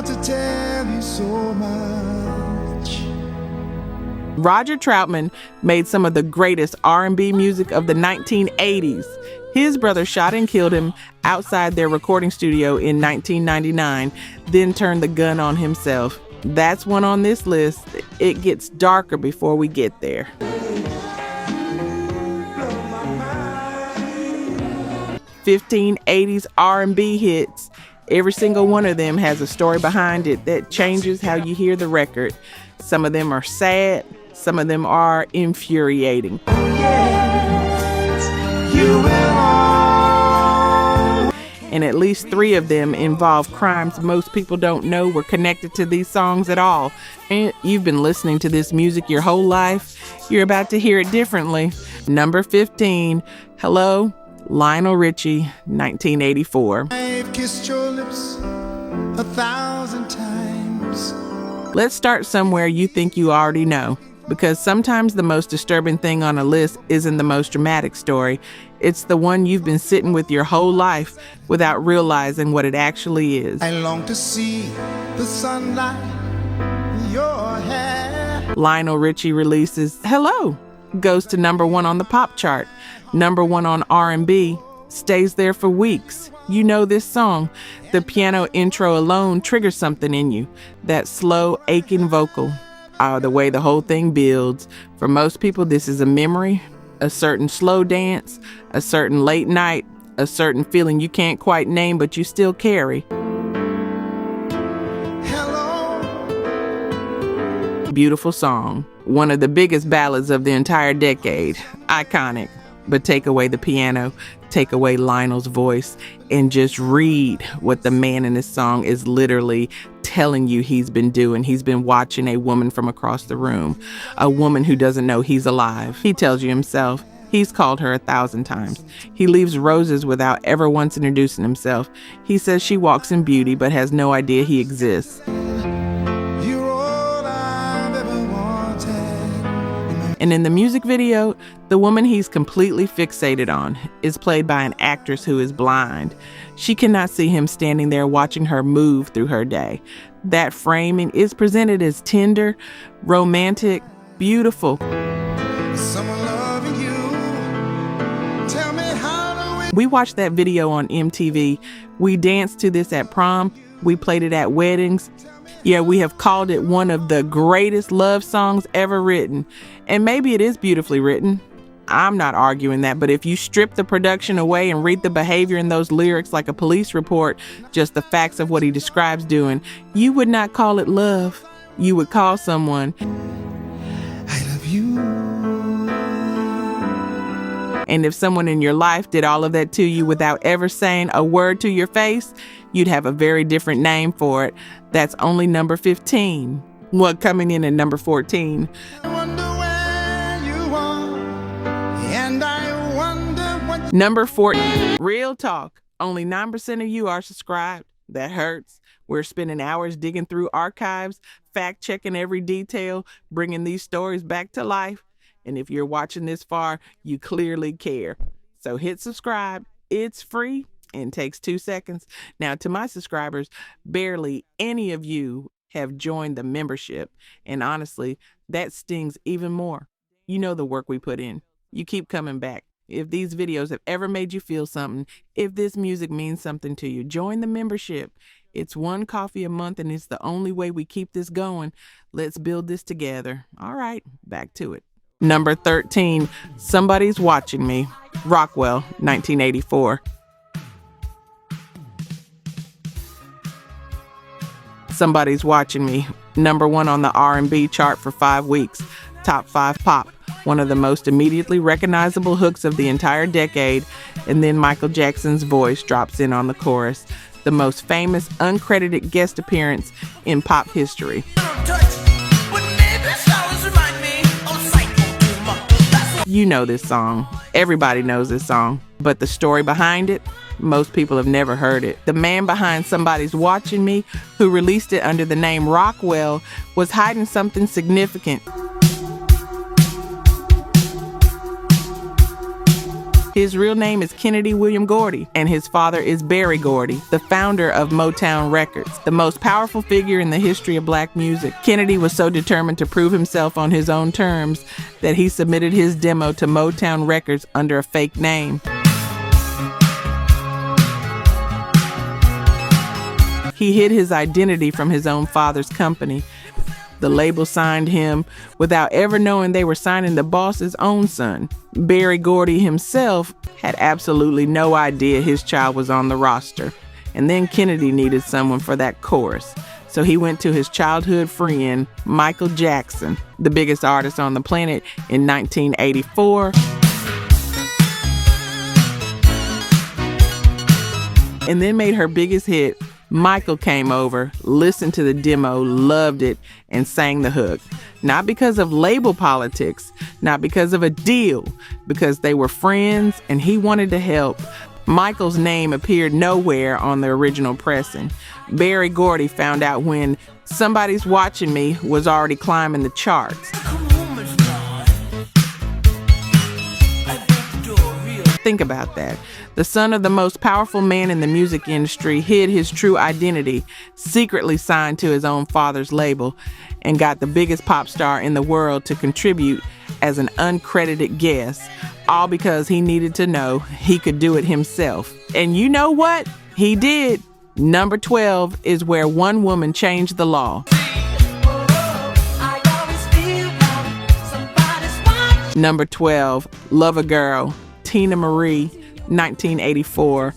want to tell you so much. Roger Troutman made some of the greatest R&B music of the 1980s. His brother shot and killed him outside their recording studio in 1999, then turned the gun on himself. That's one on this list. It gets darker before we get there. 15 80s R&B hits. Every single one of them has a story behind it that changes how you hear the record. Some of them are sad, some of them are infuriating. Yes, you will. And at least 3 of them involve crimes most people don't know were connected to these songs at all. And you've been listening to this music your whole life. You're about to hear it differently. Number 15, Hello, Lionel Richie, 1984. I've kissed your lips 1,000 times. Let's start somewhere you think you already know, because sometimes the most disturbing thing on a list isn't the most dramatic story. It's the one you've been sitting with your whole life without realizing what it actually is. I long to see the sunlight in your hair. Lionel Richie releases Hello, goes to number 1 on the pop chart, number 1 on R&B, stays there for weeks. You know this song. The piano intro alone triggers something in you. That slow, aching vocal. The way the whole thing builds. For most people, this is a memory, a certain slow dance, a certain late night, a certain feeling you can't quite name but you still carry. Hello. Beautiful song. One of the biggest ballads of the entire decade. Iconic. But take away the piano, take away Lionel's voice, and just read what the man in this song is literally telling you he's been doing. He's been watching a woman from across the room, a woman who doesn't know he's alive. He tells you himself. He's called her 1,000 times. He leaves roses without ever once introducing himself. He says she walks in beauty but has no idea he exists. And in the music video, the woman he's completely fixated on is played by an actress who is blind. She cannot see him standing there watching her move through her day. That framing is presented as tender, romantic, beautiful. We watched that video on MTV. We danced to this at prom. We played it at weddings. Yeah, we have called it one of the greatest love songs ever written. And maybe it is beautifully written. I'm not arguing that, but if you strip the production away and read the behavior in those lyrics like a police report, just the facts of what he describes doing, you would not call it love. You would call someone, I love you. And if someone in your life did all of that to you without ever saying a word to your face, you'd have a very different name for it. That's only number 15. Well, coming in at number 14. I wonder where you are, and I wonder what... Number 14. Real talk. Only 9% of you are subscribed. That hurts. We're spending hours digging through archives, fact-checking every detail, bringing these stories back to life. And if you're watching this far, you clearly care. So hit subscribe. It's free and takes 2 seconds. Now, to my subscribers, barely any of you have joined the membership. And honestly, that stings even more. You know the work we put in. You keep coming back. If these videos have ever made you feel something, if this music means something to you, join the membership. It's one coffee a month and it's the only way we keep this going. Let's build this together. All right, back to it. Number 13, Somebody's Watching Me, Rockwell, 1984. Somebody's Watching Me, number 1 on the R&B chart for 5 weeks, top 5 pop, one of the most immediately recognizable hooks of the entire decade, and then Michael Jackson's voice drops in on the chorus, the most famous uncredited guest appearance in pop history. You know this song. Everybody knows this song. But the story behind it, most people have never heard it. The man behind Somebody's Watching Me, who released it under the name Rockwell, was hiding something significant. His real name is Kennedy William Gordy, and his father is Berry Gordy, the founder of Motown Records, the most powerful figure in the history of black music. Kennedy was so determined to prove himself on his own terms that he submitted his demo to Motown Records under a fake name. He hid his identity from his own father's company. The label signed him without ever knowing they were signing the boss's own son. Berry Gordy himself had absolutely no idea his child was on the roster. And then Kennedy needed someone for that chorus. So he went to his childhood friend, Michael Jackson, the biggest artist on the planet, in 1984. And then made her biggest hit. Michael came over, listened to the demo, loved it, and sang the hook. Not because of label politics, not because of a deal, because they were friends and he wanted to help. Michael's name appeared nowhere on the original pressing. Berry Gordy found out when Somebody's Watching Me was already climbing the charts. Think about that. The son of the most powerful man in the music industry hid his true identity, secretly signed to his own father's label, and got the biggest pop star in the world to contribute as an uncredited guest, all because he needed to know he could do it himself. And you know what? He did. Number 12 is where one woman changed the law. Number 12, Love a Girl, Teena Marie, 1984.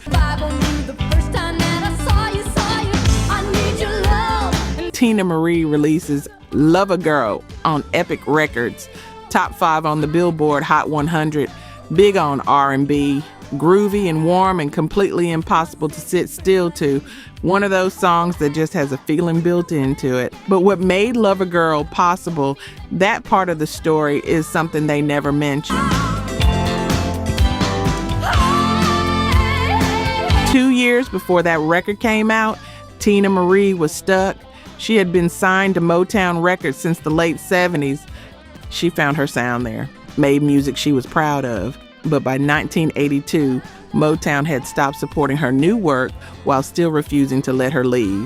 Teena Marie releases Love a Girl on Epic Records, top 5 on the Billboard Hot 100, big on R&B, groovy and warm and completely impossible to sit still to. One of those songs that just has a feeling built into it. But what made Love a Girl possible, that part of the story is something they never mentioned. 2 years before that record came out, Teena Marie was stuck. She had been signed to Motown Records since the late 70s. She found her sound there, made music she was proud of. But by 1982, Motown had stopped supporting her new work while still refusing to let her leave.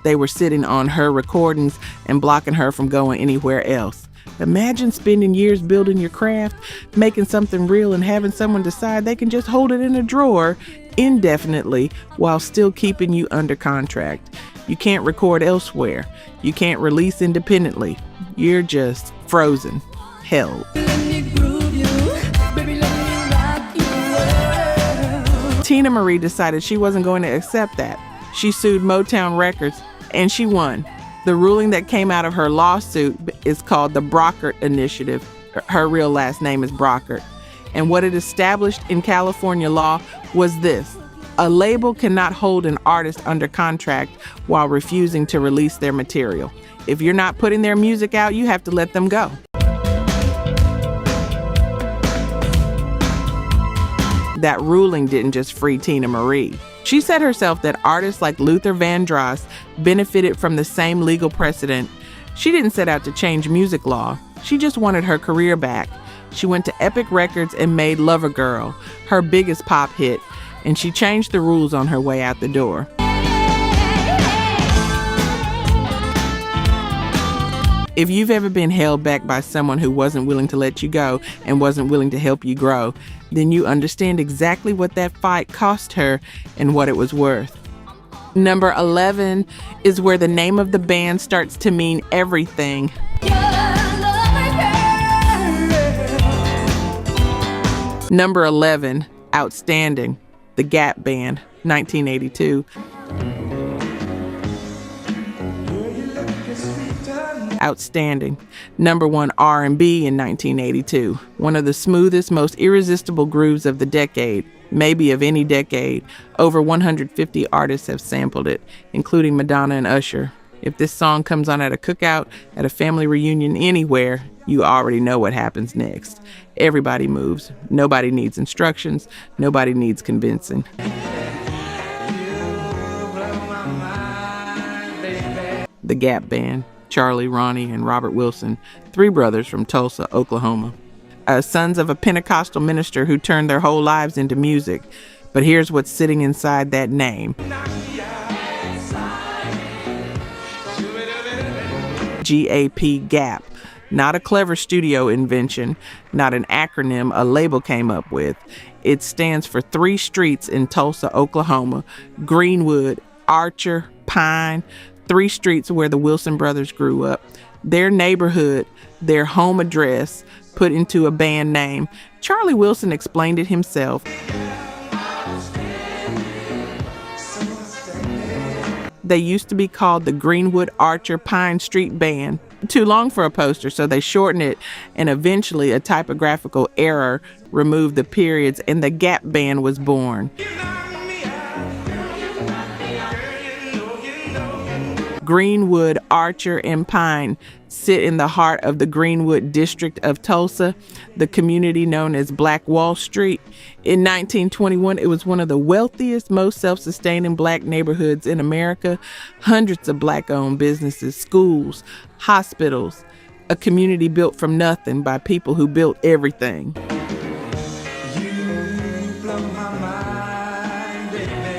They were sitting on her recordings and blocking her from going anywhere else. Imagine spending years building your craft, making something real, and having someone decide they can just hold it in a drawer indefinitely while still keeping you under contract. You can't record elsewhere. You can't release independently. You're just frozen, held. Teena Marie decided she wasn't going to accept that. She sued Motown Records, and she won. The ruling that came out of her lawsuit is called the Brockert Initiative. Her real last name is Brockert. And what it established in California law was this: a label cannot hold an artist under contract while refusing to release their material. If you're not putting their music out, you have to let them go. That ruling didn't just free Teena Marie. She said herself that artists like Luther Vandross benefited from the same legal precedent. She didn't set out to change music law. She just wanted her career back. She went to Epic Records and made Love a Girl, her biggest pop hit, and she changed the rules on her way out the door. If you've ever been held back by someone who wasn't willing to let you go and wasn't willing to help you grow, then you understand exactly what that fight cost her and what it was worth. Number 11 is where the name of the band starts to mean everything. Number 11, Outstanding, the Gap Band, 1982. Outstanding, number 1 R&B in 1982. One of the smoothest, most irresistible grooves of the decade, maybe of any decade. Over 150 artists have sampled it, including Madonna and Usher. If this song comes on at a cookout, at a family reunion, anywhere, you already know what happens next. Everybody moves. Nobody needs instructions. Nobody needs convincing. The Gap Band, Charlie, Ronnie, and Robert Wilson, 3 brothers from Tulsa, Oklahoma. Sons of a Pentecostal minister who turned their whole lives into music. But here's what's sitting inside that name. G-A-P, Gap. Not a clever studio invention, not an acronym a label came up with. It stands for 3 streets in Tulsa, Oklahoma: Greenwood, Archer, Pine, 3 streets where the Wilson brothers grew up. Their neighborhood, their home address, put into a band name. Charlie Wilson explained it himself. They used to be called the Greenwood Archer Pine Street Band. Too long for a poster, so they shortened it, and eventually a typographical error removed the periods, and the Gap Band was born. Greenwood, Archer, and Pine sit in the heart of the Greenwood district of Tulsa, the community known as Black Wall Street. In 1921, it was one of the wealthiest, most self-sustaining black neighborhoods in America. Hundreds of black-owned businesses, schools, hospitals, a community built from nothing by people who built everything.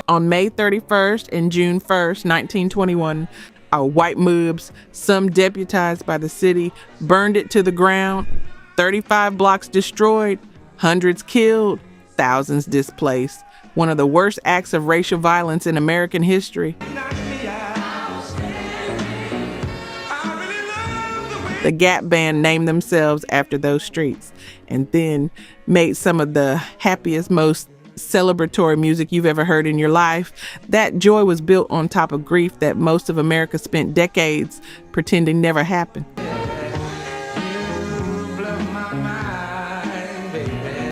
On May 31st and June 1st, 1921, our white moobs, some deputized by the city, burned it to the ground. 35 blocks destroyed, hundreds killed, thousands displaced. One of the worst acts of racial violence in American history. The Gap Band named themselves after those streets, and then made some of the happiest, most celebratory music you've ever heard in your life. That joy was built on top of grief that most of America spent decades pretending never happened.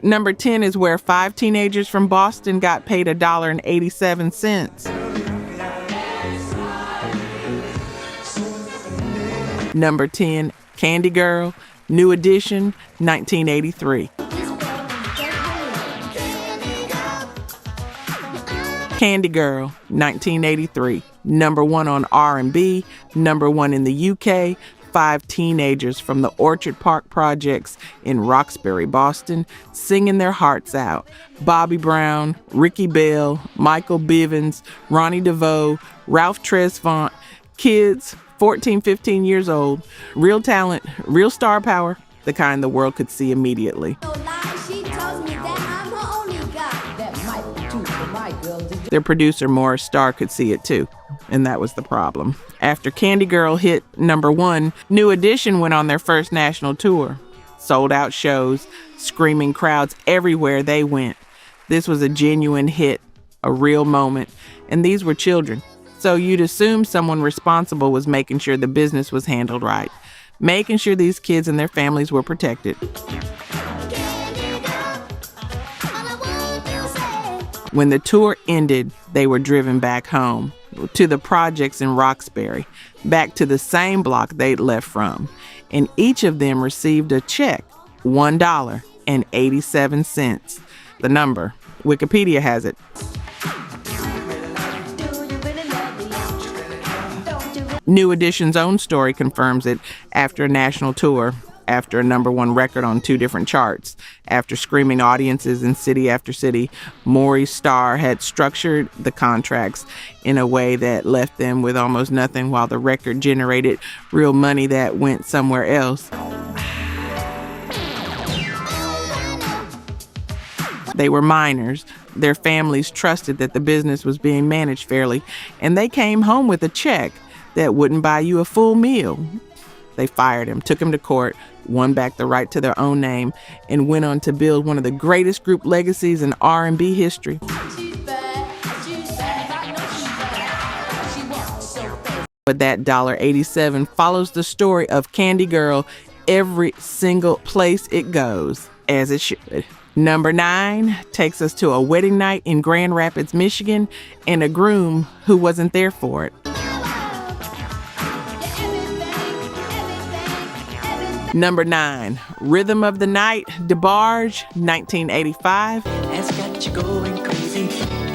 Number 10 is where 5 teenagers from Boston got paid $1.87. Number 10, Candy Girl, New Edition, 1983. Candy Girl, 1983. Number 1 on R&B, number 1 in the UK. 5 teenagers from the Orchard Park Projects in Roxbury, Boston, singing their hearts out. Bobby Brown, Ricky Bell, Michael Bivins, Ronnie DeVoe, Ralph Tresvant. Kids, 14, 15 years old. Real talent, real star power, the kind the world could see immediately. Their producer, Morris Starr, could see it too, and that was the problem. After Candy Girl hit number 1, New Edition went on their first national tour. Sold out shows, screaming crowds everywhere they went. This was a genuine hit, a real moment, and these were children. So you'd assume someone responsible was making sure the business was handled right, making sure these kids and their families were protected. When the tour ended, they were driven back home, to the projects in Roxbury, back to the same block they'd left from. And each of them received a check, $1.87. The number, Wikipedia has it. New Edition's own story confirms it. After a national tour, after a number 1 record on 2 different charts, after screaming audiences in city after city, Maurice Starr had structured the contracts in a way that left them with almost nothing, while the record generated real money that went somewhere else. They were minors. Their families trusted that the business was being managed fairly, and they came home with a check that wouldn't buy you a full meal. They fired him, took him to court, won back the right to their own name, and went on to build one of the greatest group legacies in R&B history. But that $1.87 follows the story of Candy Girl every single place it goes, as it should. Number 9 takes us to a wedding night in Grand Rapids, Michigan, and a groom who wasn't there for it. Number 9, Rhythm of the Night, DeBarge, 1985. Has got you going crazy.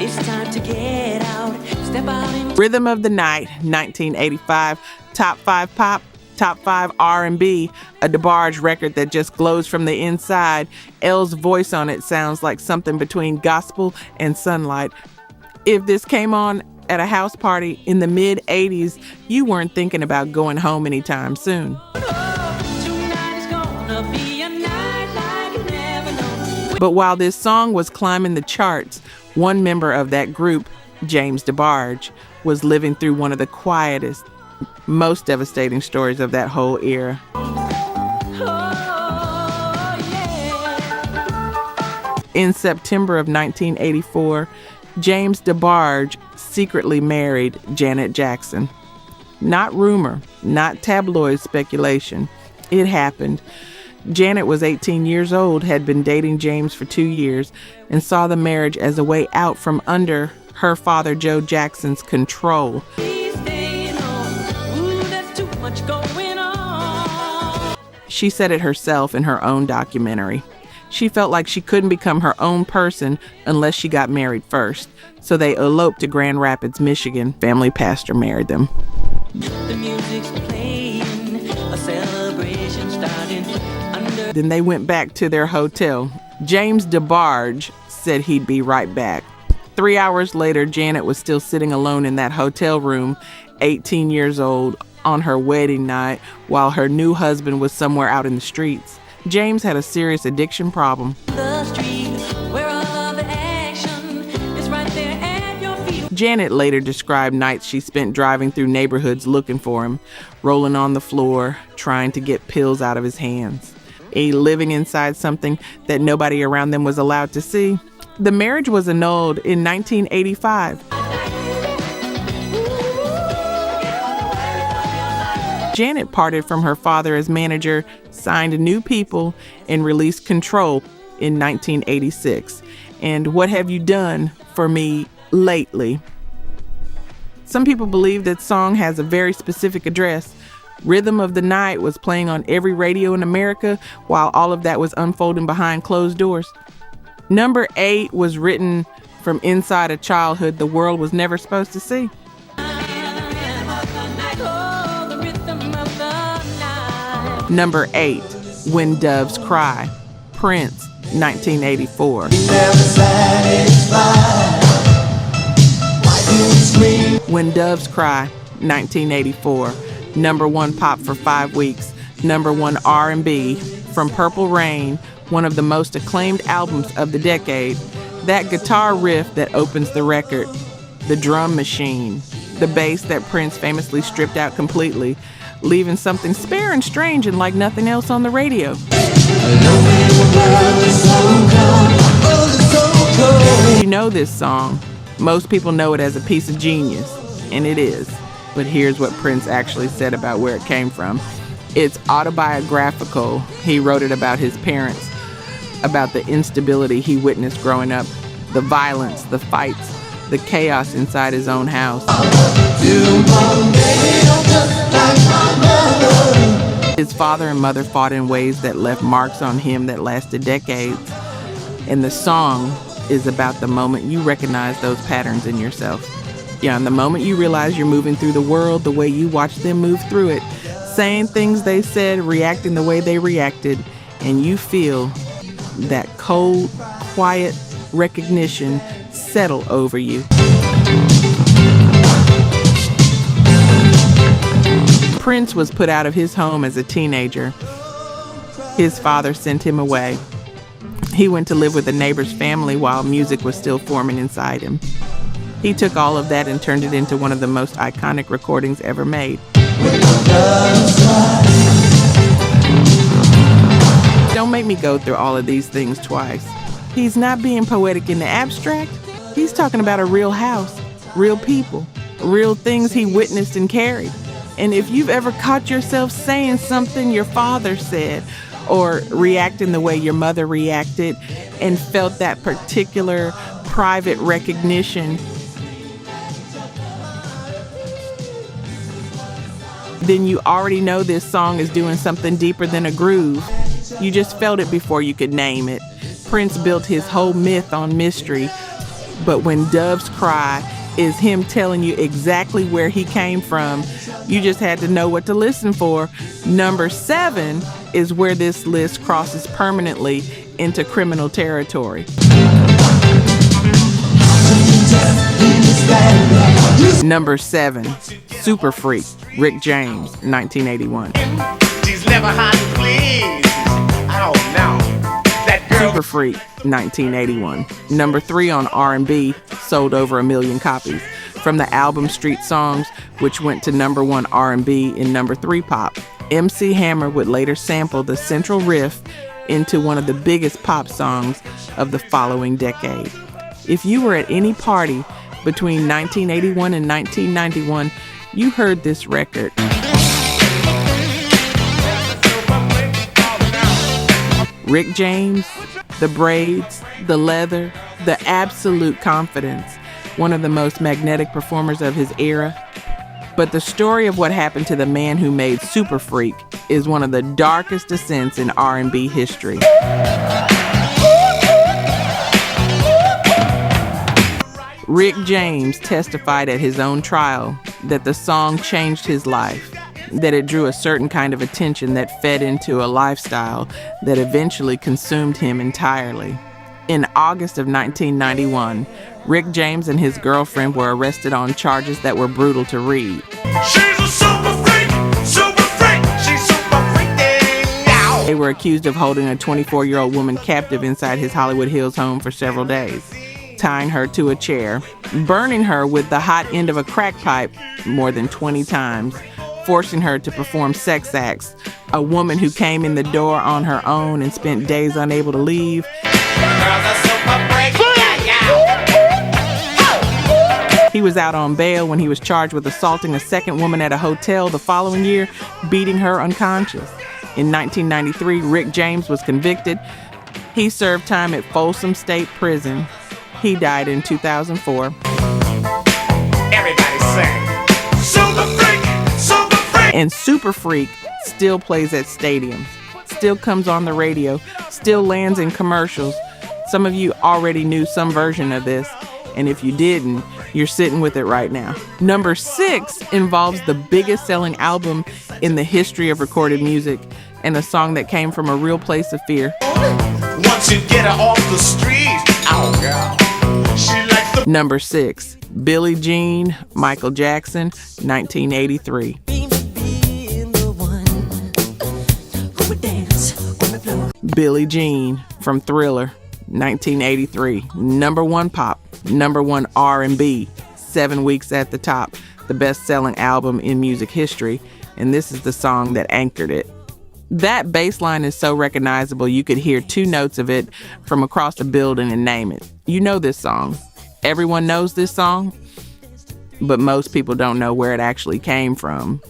It's time to get out. Step out and... Rhythm of the Night, 1985. Top 5 pop, Top 5 R&B, a DeBarge record that just glows from the inside. Elle's voice on it sounds like something between gospel and sunlight. If this came on at a house party in the mid-'80s, you weren't thinking about going home anytime soon. But while this song was climbing the charts, one member of that group, James DeBarge, was living through one of the quietest, most devastating stories of that whole era. In September of 1984, James DeBarge secretly married Janet Jackson. Not rumor, not tabloid speculation. It happened. Janet was 18 years old, had been dating James for 2 years, and saw the marriage as a way out from under her father Joe Jackson's control. She said it herself in her own documentary. She felt like she couldn't become her own person unless she got married first. So they eloped to Grand Rapids, Michigan. Family pastor married them. The music's playing, a celebration starting under. Then they went back to their hotel. James DeBarge said he'd be right back. 3 hours later, Janet was still sitting alone in that hotel room, 18 years old, on her wedding night, while her new husband was somewhere out in the streets. James had a serious addiction problem. The street where all of the action is right there at your feet. Janet later described nights she spent driving through neighborhoods looking for him, rolling on the floor, trying to get pills out of his hands. Living inside something that nobody around them was allowed to see. The marriage was annulled in 1985. Janet parted from her father as manager, signed New People, and released Control in 1986. And What Have You Done for Me Lately? Some people believe that song has a very specific address. Rhythm of the Night was playing on every radio in America while all of that was unfolding behind closed doors. Number 8 was written from inside a childhood the world was never supposed to see. Number 8, When Doves Cry, Prince, 1984. When Doves Cry, 1984. Number 1 pop for 5 weeks. Number 1 R&B from Purple Rain, one of the most acclaimed albums of the decade. That guitar riff that opens the record, the drum machine, the bass that Prince famously stripped out completely, leaving something spare and strange and like nothing else on the radio. You know this song. Most people know it as a piece of genius, and it is. But here's what Prince actually said about where it came from. It's autobiographical. He wrote it about his parents, about the instability he witnessed growing up, the violence, the fights, the chaos inside his own house. His father and mother fought in ways that left marks on him that lasted decades. And the song is about the moment you recognize those patterns in yourself. Yeah, and the moment you realize you're moving through the world the way you watch them move through it, saying things they said, reacting the way they reacted, and you feel that cold, quiet recognition settle over you. Prince was put out of his home as a teenager. His father sent him away. He went to live with a neighbor's family while music was still forming inside him. He took all of that and turned it into one of the most iconic recordings ever made. Don't make me go through all of these things twice. He's not being poetic in the abstract. He's talking about a real house, real people, real things he witnessed and carried. And if you've ever caught yourself saying something your father said, or reacting the way your mother reacted, and felt that particular private recognition, then you already know this song is doing something deeper than a groove. You just felt it before you could name it. Prince built his whole myth on mystery, but When Doves Cry is him telling you exactly where he came from. You just had to know what to listen for. Number 7 is where this list crosses permanently into criminal territory. Number 7, Super Freak, Rick James, 1981. She's never hard to please. Oh no, that girl. Super Freak, 1981. Number 3 on R&B, sold over 1 million copies. From the album Street Songs, which went to number 1 R&B and number 3 pop. MC Hammer would later sample the central riff into one of the biggest pop songs of the following decade. If you were at any party between 1981 and 1991, you heard this record. Rick James, the braids, the leather, the absolute confidence, one of the most magnetic performers of his era. But the story of what happened to the man who made Super Freak is one of the darkest descents in R&B history. Rick James testified at his own trial that the song changed his life, that it drew a certain kind of attention that fed into a lifestyle that eventually consumed him entirely. In August of 1991, Rick James and his girlfriend were arrested on charges that were brutal to read. She's a super freak, she's super freaking out. They were accused of holding a 24-year-old woman captive inside his Hollywood Hills home for several days, tying her to a chair, burning her with the hot end of a crack pipe more than 20 times, forcing her to perform sex acts, a woman who came in the door on her own and spent days unable to leave. He was out on bail when he was charged with assaulting a second woman at a hotel the following year, beating her unconscious. In 1993, Rick James was convicted. He served time at Folsom State Prison. He died in 2004. Everybody sing. Super freak, super freak. And Super Freak still plays at stadiums, still comes on the radio, still lands in commercials. Some of you already knew some version of this, and if you didn't, you're sitting with it right now. Number 6 involves the biggest selling album in the history of recorded music, and a song that came from a real place of fear. Once you get her off the street, oh girl, she likes the. Number 6, Billie Jean, Michael Jackson, 1983. Billie Jean from Thriller, 1983. Number 1 pop, number 1 R&B, 7 weeks at the top, the best-selling album in music history, and this is the song that anchored it. That bass line is so recognizable you could hear 2 notes of it from across the building and name it. You know this song. Everyone knows this song, but most people don't know where it actually came from.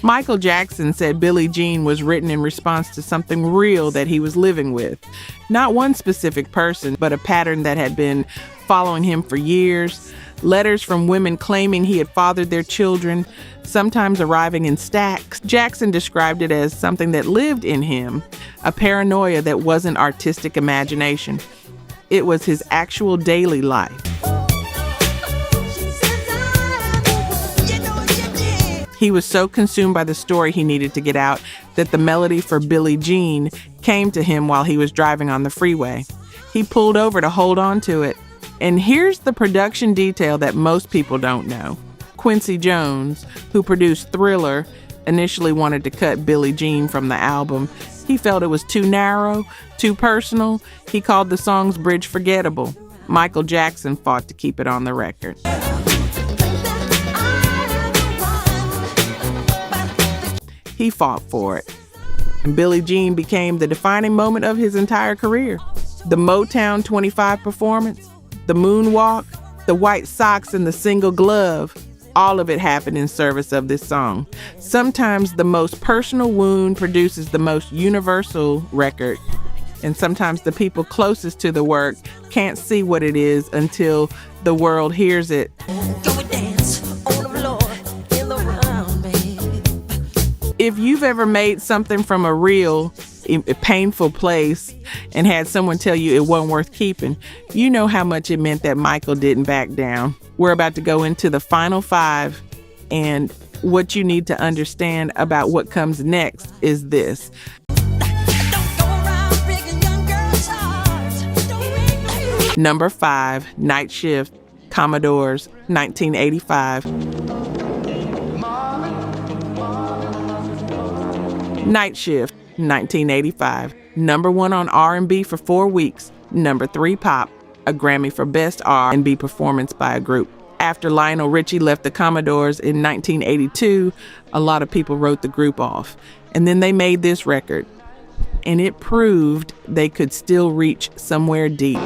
Michael Jackson said Billie Jean was written in response to something real that he was living with. Not one specific person, but a pattern that had been following him for years. Letters from women claiming he had fathered their children, sometimes arriving in stacks. Jackson described it as something that lived in him, a paranoia that wasn't artistic imagination. It was his actual daily life. He was so consumed by the story he needed to get out that the melody for Billie Jean came to him while he was driving on the freeway. He pulled over to hold on to it. And here's the production detail that most people don't know. Quincy Jones, who produced Thriller, initially wanted to cut Billie Jean from the album. He felt it was too narrow, too personal. He called the song's bridge forgettable. Michael Jackson fought to keep it on the record. He fought for it. And Billie Jean became the defining moment of his entire career. The Motown 25 performance, the moonwalk, the white socks and the single glove, all of it happened in service of this song. Sometimes the most personal wound produces the most universal record, and sometimes the people closest to the work can't see what it is until the world hears it. If you've ever made something from a reel, painful place and had someone tell you it wasn't worth keeping, you know how much it meant that Michael didn't back down. We're about to go into the final 5, and what you need to understand about what comes next is this. Number 5, Nightshift, Commodores, 1985. Nightshift, 1985. Number 1 on R&B for 4 weeks. Number 3 pop, a Grammy for Best R&B Performance by a Group. After Lionel Richie left the Commodores in 1982, a lot of people wrote the group off. And then they made this record, and it proved they could still reach somewhere deep.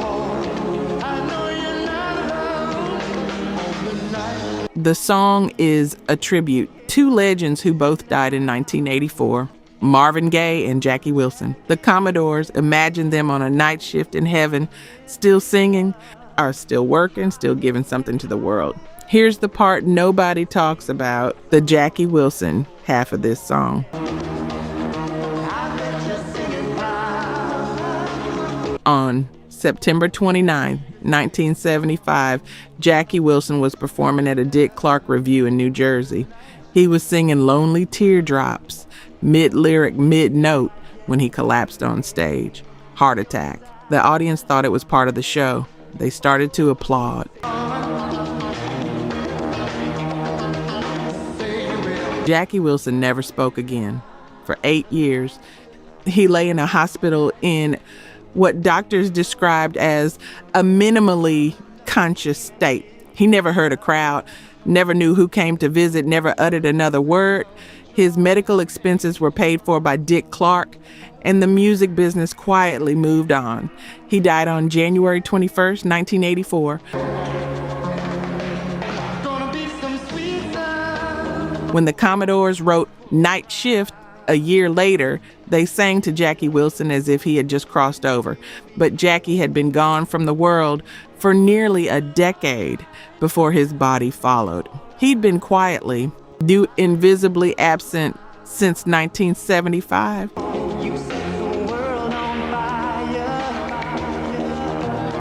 The song is a tribute to legends who both died in 1984, Marvin Gaye and Jackie Wilson. The Commodores, imagine them on a night shift in heaven, still singing, are still working, still giving something to the world. Here's the part nobody talks about, the Jackie Wilson half of this song. On September 29, 1975, Jackie Wilson was performing at a Dick Clark revue in New Jersey. He was singing Lonely Teardrops, mid-lyric, mid-note, when he collapsed on stage. Heart attack. The audience thought it was part of the show. They started to applaud. Jackie Wilson never spoke again. For 8 years, he lay in a hospital in what doctors described as a minimally conscious state. He never heard a crowd, never knew who came to visit, never uttered another word. His medical expenses were paid for by Dick Clark, and the music business quietly moved on. He died on January 21st, 1984. When the Commodores wrote Nightshift a year later, they sang to Jackie Wilson as if he had just crossed over. But Jackie had been gone from the world for nearly a decade before his body followed. He'd been quietly, invisibly absent since 1975.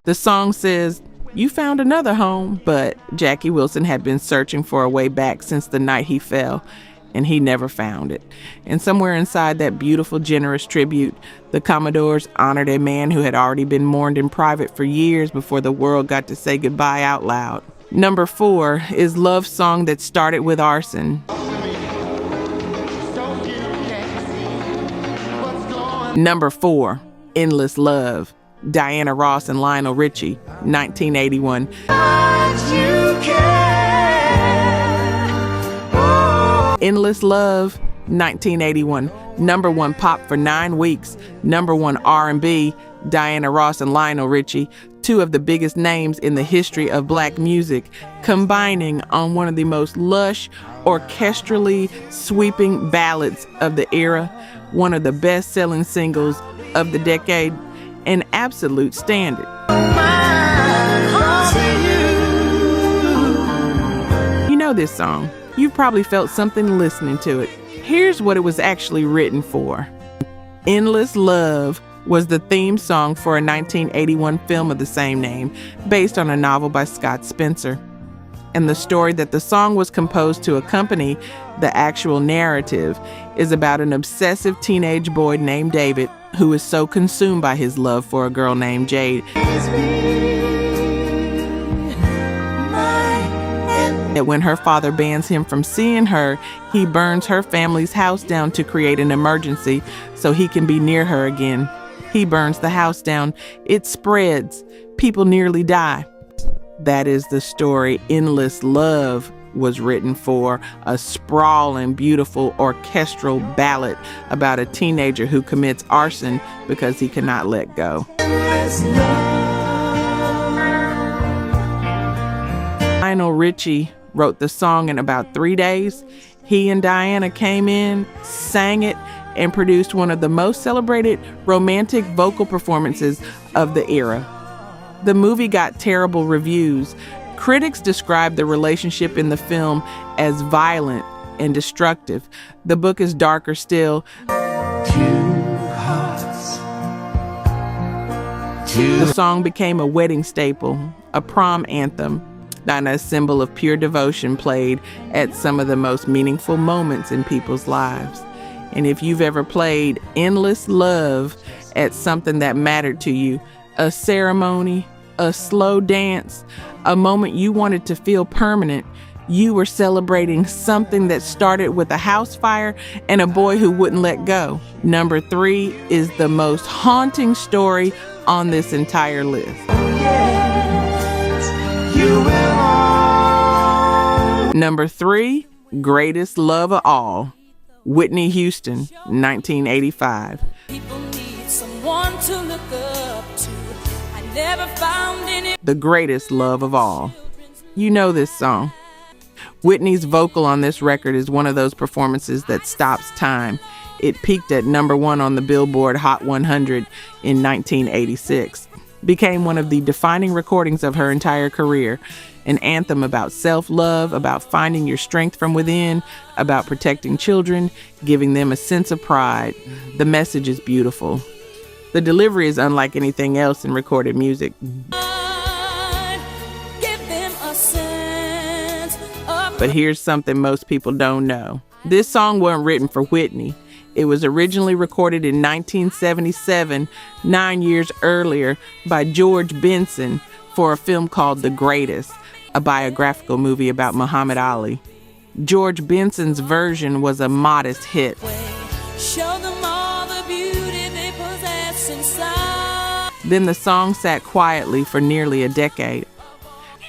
The song says, "You found another home," but Jackie Wilson had been searching for a way back since the night he fell, and he never found it. And somewhere inside that beautiful, generous tribute, the Commodores honored a man who had already been mourned in private for years before the world got to say goodbye out loud. Number 4 is Love Song That Started with Arson. Number 4, Endless Love, Diana Ross and Lionel Richie, 1981. Endless Love, 1981. Number 1 pop for 9 weeks. Number 1 R&B, Diana Ross and Lionel Richie, 2 of the biggest names in the history of black music, combining on one of the most lush, orchestrally sweeping ballads of the era, one of the best-selling singles of the decade, an absolute standard. You know this song. You've probably felt something listening to it. Here's what it was actually written for. Endless Love was the theme song for a 1981 film of the same name, based on a novel by Scott Spencer. And the story that the song was composed to accompany the actual narrative is about an obsessive teenage boy named David who is so consumed by his love for a girl named Jade that when her father bans him from seeing her, he burns her family's house down to create an emergency so he can be near her again. He burns the house down. It spreads. People nearly die. That is the story Endless Love was written for, a sprawling, beautiful orchestral ballad about a teenager who commits arson because he cannot let go. Lionel Richie wrote the song in about 3 days. He and Diana came in, sang it, and produced one of the most celebrated romantic vocal performances of the era. The movie got terrible reviews. Critics described the relationship in the film as violent and destructive. The book is darker still. 2 hearts The song became a wedding staple, a prom anthem, and a symbol of pure devotion played at some of the most meaningful moments in people's lives. And if you've ever played Endless Love at something that mattered to you, a ceremony, a slow dance, a moment you wanted to feel permanent, you were celebrating something that started with a house fire and a boy who wouldn't let go. Number 3 is the most haunting story on this entire list. Number 3, greatest love of all, Whitney Houston, 1985. People need someone to look up to. I never found any. The greatest love of all. You know this song. Whitney's vocal on this record is one of those performances that stops time. It peaked at number 1 on the Billboard Hot 100 in 1986. Became one of the defining recordings of her entire career. An anthem about self-love, about finding your strength from within, about protecting children, giving them a sense of pride. The message is beautiful. The delivery is unlike anything else in recorded music. But here's something most people don't know. This song wasn't written for Whitney. It was originally recorded in 1977, 9 years earlier, by George Benson for a film called The Greatest, a biographical movie about Muhammad Ali. George Benson's version was a modest hit. Show them all the beauty they possess inside. Then the song sat quietly for nearly a decade.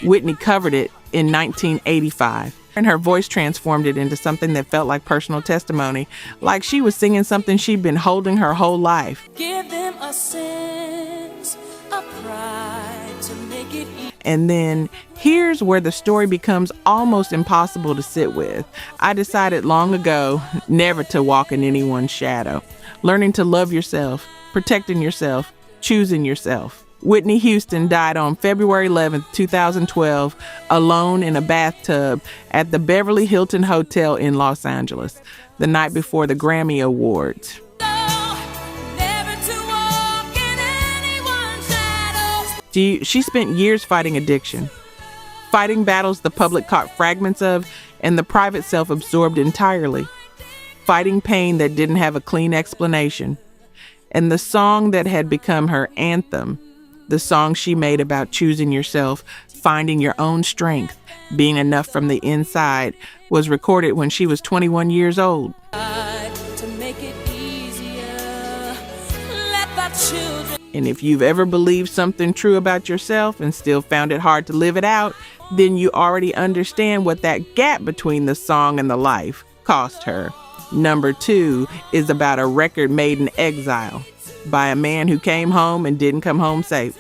Whitney covered it in 1985, and her voice transformed it into something that felt like personal testimony, like she was singing something she'd been holding her whole life. Give them a sense of pride to make it easy. And then here's where the story becomes almost impossible to sit with. I decided long ago never to walk in anyone's shadow. Learning to love yourself, protecting yourself, choosing yourself. Whitney Houston died on February 11th, 2012, alone in a bathtub at the Beverly Hilton Hotel in Los Angeles, the night before the Grammy Awards. She spent years fighting addiction, fighting battles the public caught fragments of and the private self absorbed entirely, fighting pain that didn't have a clean explanation. And the song that had become her anthem, the song she made about choosing yourself, finding your own strength, being enough from the inside, was recorded when she was 21 years old. To make it easier, let the children. And if you've ever believed something true about yourself and still found it hard to live it out, then you already understand what that gap between the song and the life cost her. Number 2 is about a record made in exile by a man who came home and didn't come home safe.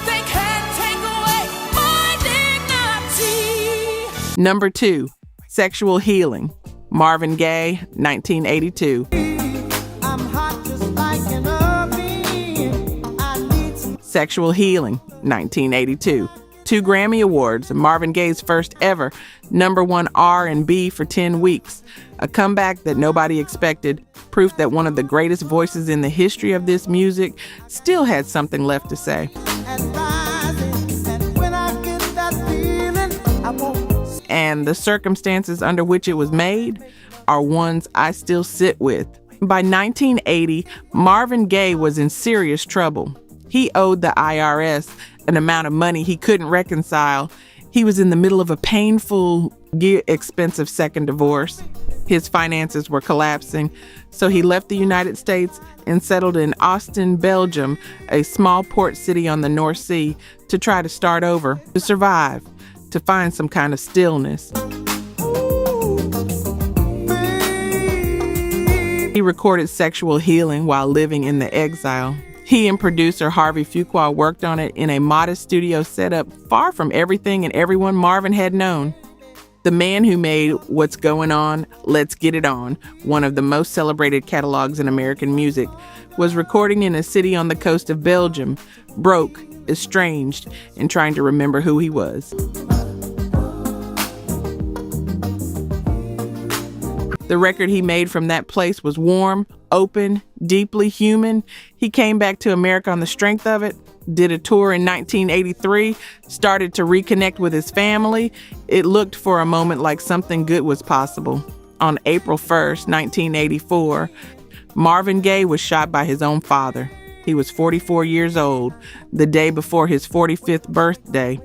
They can't take away my dignity. Number 2, Sexual Healing, Marvin Gaye, 1982. I'm hot just like an oven. I need some Sexual Healing, 1982. 2 Grammy Awards, Marvin Gaye's first ever number 1 R&B for 10 weeks. A comeback that nobody expected, proof that one of the greatest voices in the history of this music still had something left to say. and rising. And when I get that feeling, I won't. And the circumstances under which it was made are ones I still sit with. By 1980, Marvin Gaye was in serious trouble. He owed the IRS an amount of money he couldn't reconcile. He was in the middle of a painful, expensive second divorce. His finances were collapsing, so he left the United States and settled in Austin, Belgium, a small port city on the North Sea, to try to start over, to survive, to find some kind of stillness. He recorded Sexual Healing while living in the exile. He and producer Harvey Fuqua worked on it in a modest studio setup far from everything and everyone Marvin had known. The man who made What's Going On, Let's Get It On, one of the most celebrated catalogs in American music, was recording in a city on the coast of Belgium, broke, estranged, and trying to remember who he was. The record he made from that place was warm, open, deeply human. He came back to America on the strength of it, did a tour in 1983, started to reconnect with his family. It looked for a moment like something good was possible. On April 1st, 1984, Marvin Gaye was shot by his own father. He was 44 years old, the day before his 45th birthday.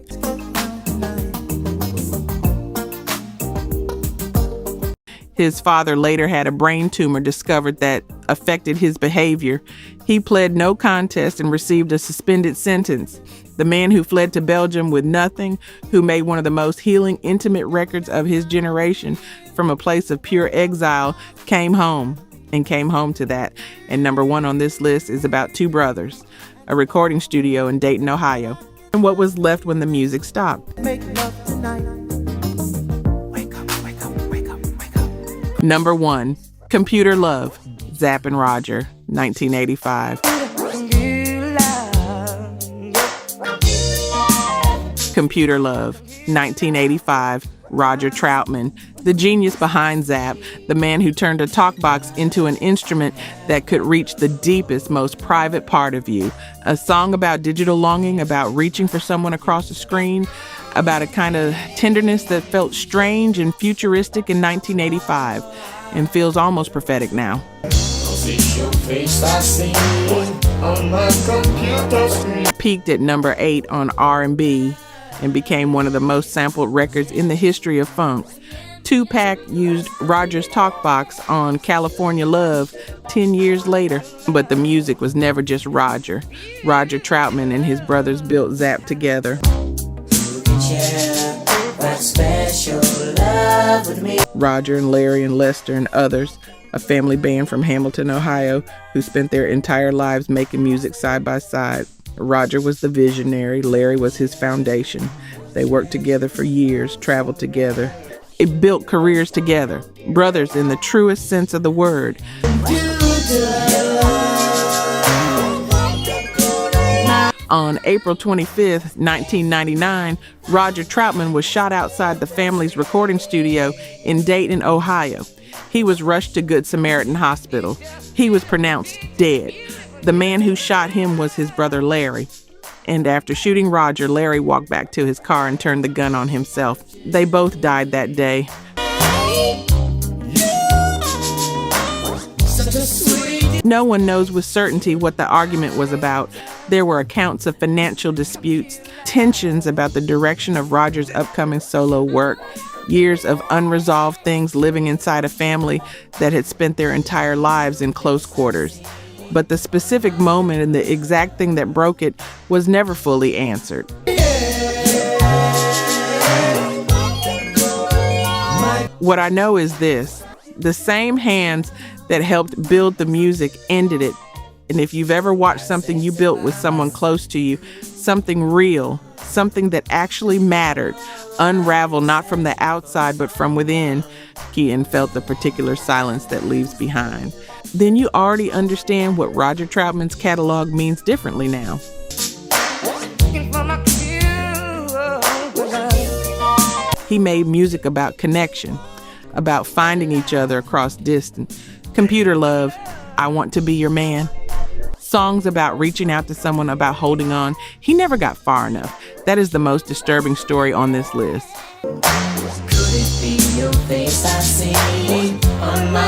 His father later had a brain tumor discovered that affected his behavior. He pled no contest and received a suspended sentence. The man who fled to Belgium with nothing, who made one of the most healing, intimate records of his generation from a place of pure exile, came home to that. And number one on this list is about two brothers, a recording studio in Dayton, Ohio, and what was left when the music stopped. Make love tonight. Number one, Computer Love, Zapp and Roger, 1985. Computer Love, 1985, Roger Troutman, the genius behind Zapp, the man who turned a talkbox into an instrument that could reach the deepest, most private part of you. A song about digital longing, about reaching for someone across the screen, about a kind of tenderness that felt strange and futuristic in 1985 and feels almost prophetic now. Peaked at number 8 on R&B and became one of the most sampled records in the history of funk. Tupac used Roger's talkbox on California Love 10 years later, but the music was never just Roger. Roger Troutman and his brothers built Zapp together. Roger and Larry and Lester and others, a family band from Hamilton, Ohio, who spent their entire lives making music side by side. Roger was the visionary, Larry was his foundation. They worked together for years, traveled together. It built careers together, brothers in the truest sense of the word. On April 25th, 1999, Roger Troutman was shot outside the family's recording studio in Dayton, Ohio. He was rushed to Good Samaritan Hospital. He was pronounced dead. The man who shot him was his brother Larry. And after shooting Roger, Larry walked back to his car and turned the gun on himself. They both died that day. No one knows with certainty what the argument was about. There were accounts of financial disputes, tensions about the direction of Roger's upcoming solo work, years of unresolved things living inside a family that had spent their entire lives in close quarters. But the specific moment and the exact thing that broke it was never fully answered. What I know is this: the same hands that helped build the music ended it. And if you've ever watched something you built with someone close to you, something real, something that actually mattered, unravel not from the outside but from within, Keaton felt the particular silence that leaves behind, then you already understand what Roger Troutman's catalog means differently now. He made music about connection, about finding each other across distance. Computer Love, I Want to Be Your Man. Songs about reaching out to someone, about holding on. He never got far enough. That is the most disturbing story on this list. Could it be your face I see on my